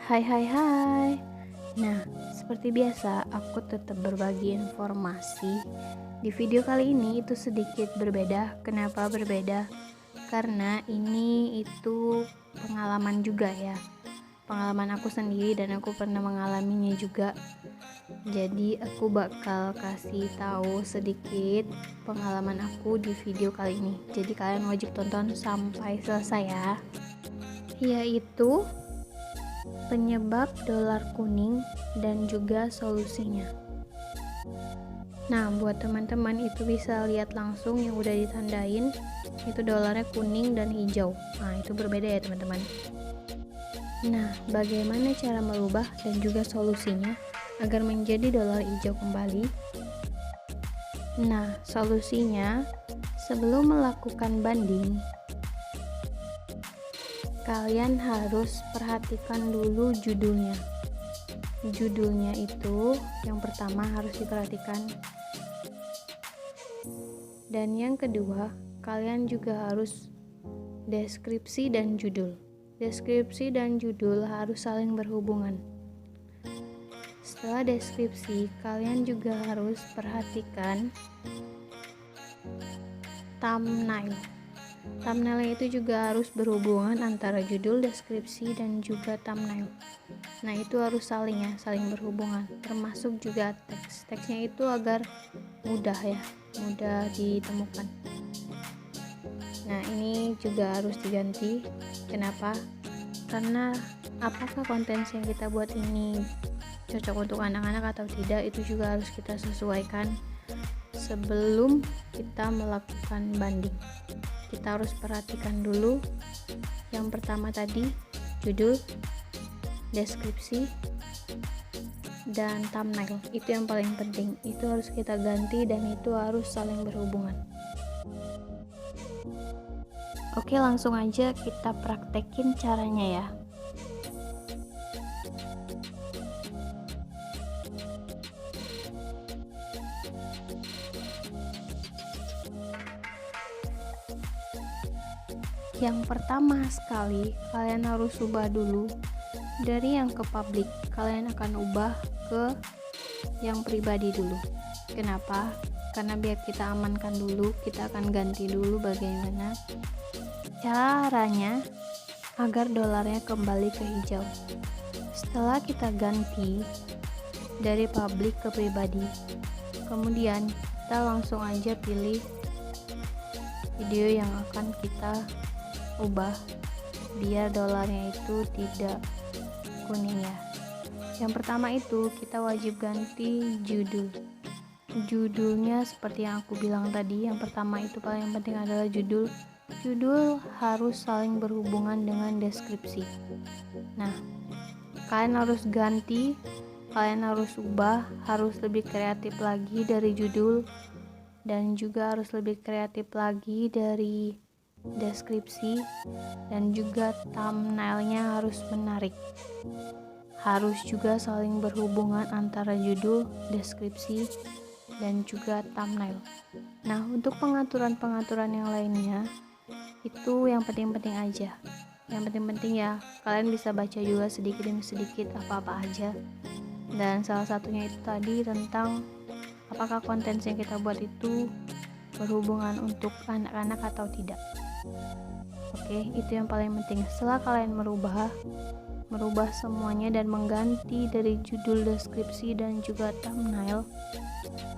Hai hai hai. Nah, seperti biasa aku tetap berbagi informasi. Di video kali ini itu sedikit berbeda. Kenapa berbeda? Karena ini itu pengalaman juga ya. Pengalaman aku sendiri dan aku pernah mengalaminya juga. Jadi aku bakal kasih tahu sedikit pengalaman aku di video kali ini. Jadi kalian wajib tonton sampai selesai ya. Yaitu penyebab dolar kuning dan juga solusinya. Nah, buat teman-teman itu bisa lihat langsung yang udah ditandain, itu dolarnya kuning dan hijau. Nah, itu berbeda ya teman-teman. Nah, bagaimana cara merubah dan juga solusinya agar menjadi dolar hijau kembali? Nah, solusinya sebelum melakukan banding, kalian harus perhatikan dulu judulnya. Judulnya itu yang pertama harus diperhatikan, dan yang kedua kalian juga harus deskripsi dan judul. Deskripsi dan judul harus saling berhubungan. Setelah deskripsi, kalian juga harus perhatikan thumbnail. Thumbnail itu juga harus berhubungan antara judul, deskripsi, dan juga thumbnail. Nah, itu harus saling berhubungan. Termasuk juga teks. Teksnya itu agar mudah ditemukan. Nah, ini juga harus diganti. Kenapa? Karena apakah konten yang kita buat ini cocok untuk anak-anak atau tidak, itu juga harus kita sesuaikan sebelum kita melakukan banding. Kita harus perhatikan dulu yang pertama tadi, judul, deskripsi, dan thumbnail. Itu yang paling penting, itu harus kita ganti dan itu harus saling berhubungan. Oke, langsung aja kita praktekin caranya ya. Yang pertama sekali, kalian harus ubah dulu dari yang ke publik. Kalian akan ubah ke yang pribadi dulu. Kenapa? Karena biar kita amankan dulu, kita akan ganti dulu bagaimana caranya agar dolarnya kembali ke hijau. Setelah kita ganti dari publik ke pribadi, kemudian kita langsung aja pilih video yang akan kita ubah biar dolarnya itu tidak kuning ya. Yang pertama itu kita wajib ganti judul. Judulnya seperti yang aku bilang tadi, yang pertama itu paling penting adalah judul. Judul harus saling berhubungan dengan deskripsi. Nah, kalian harus ganti, kalian harus ubah, harus lebih kreatif lagi dari judul, dan juga harus lebih kreatif lagi dari deskripsi, dan juga thumbnailnya harus menarik. Harus juga saling berhubungan antara judul, deskripsi, dan juga thumbnail. Nah, untuk pengaturan-pengaturan yang lainnya itu yang penting-penting aja. Yang penting-penting ya, kalian bisa baca juga sedikit demi sedikit apa-apa aja. Dan salah satunya itu tadi tentang apakah konten yang kita buat itu berhubungan untuk anak-anak atau tidak. Oke, itu yang paling penting. Setelah kalian merubah semuanya dan mengganti dari judul, deskripsi, dan juga thumbnail,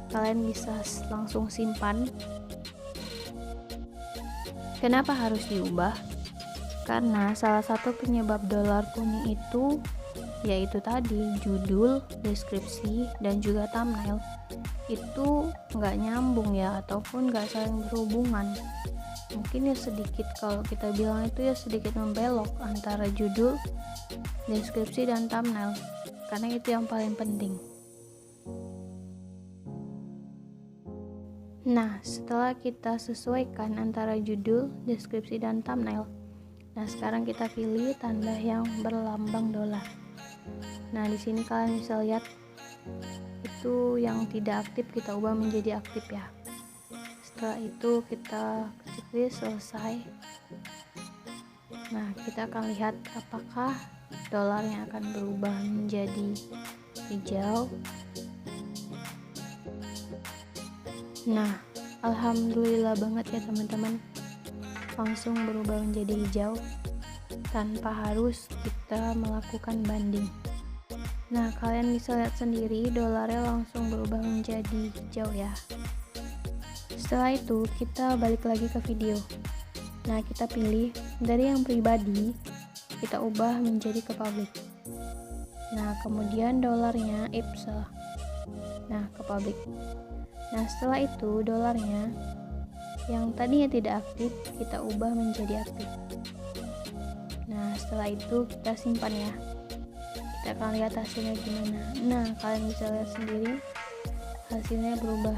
kalian bisa langsung simpan. Kenapa harus diubah? Karena salah satu penyebab dolar kuning itu yaitu tadi judul, deskripsi, dan juga thumbnail itu nggak nyambung ya, ataupun nggak saling berhubungan. Mungkin ya sedikit, kalau kita bilang itu ya sedikit membelok antara judul, deskripsi, dan thumbnail, karena itu yang paling penting. Nah, setelah kita sesuaikan antara judul, deskripsi, dan thumbnail, nah sekarang kita pilih tanda yang berlambang dolar. Nah, di sini kalian bisa lihat itu yang tidak aktif kita ubah menjadi aktif ya. Setelah itu kita klik selesai. Nah, kita akan lihat apakah dolarnya akan berubah menjadi hijau. Nah, alhamdulillah banget ya teman-teman, langsung berubah menjadi hijau tanpa harus kita melakukan banding. Nah, kalian bisa lihat sendiri dolarnya langsung berubah menjadi hijau ya. Setelah itu kita balik lagi ke video. Nah, kita pilih dari yang pribadi, kita ubah menjadi ke publik. Nah, kemudian dolarnya salah. Nah, ke publik. Nah, setelah itu dolarnya yang tadinya tidak aktif kita ubah menjadi aktif. Nah, setelah itu kita simpan ya. Kita akan lihat hasilnya gimana. Nah, kalian bisa lihat sendiri hasilnya berubah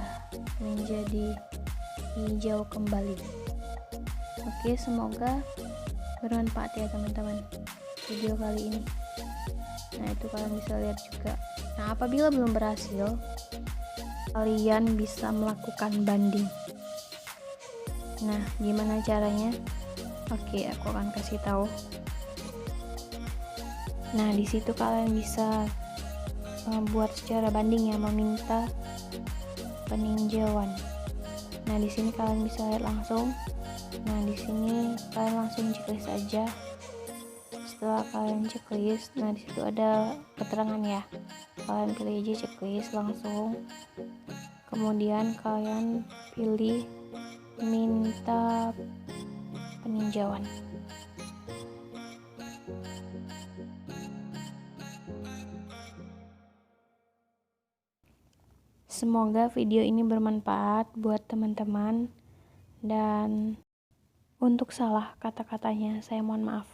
menjadi hijau kembali. Oke, semoga bermanfaat ya teman-teman video kali ini. Nah, itu kalian bisa lihat juga. Nah, apabila belum berhasil, kalian bisa melakukan banding. Nah, gimana caranya? Oke, aku akan kasih tahu. Nah, di situ kalian bisa buat secara banding ya, meminta peninjauan. Nah, di sini kalian bisa lihat langsung. Nah, di sini kalian langsung checklist aja. Setelah kalian checklist, nah di situ ada keterangan ya. Kalian pilih aja checklist langsung. Kemudian kalian pilih minta peninjauan. Semoga video ini bermanfaat buat teman-teman, dan untuk salah kata-katanya saya mohon maaf.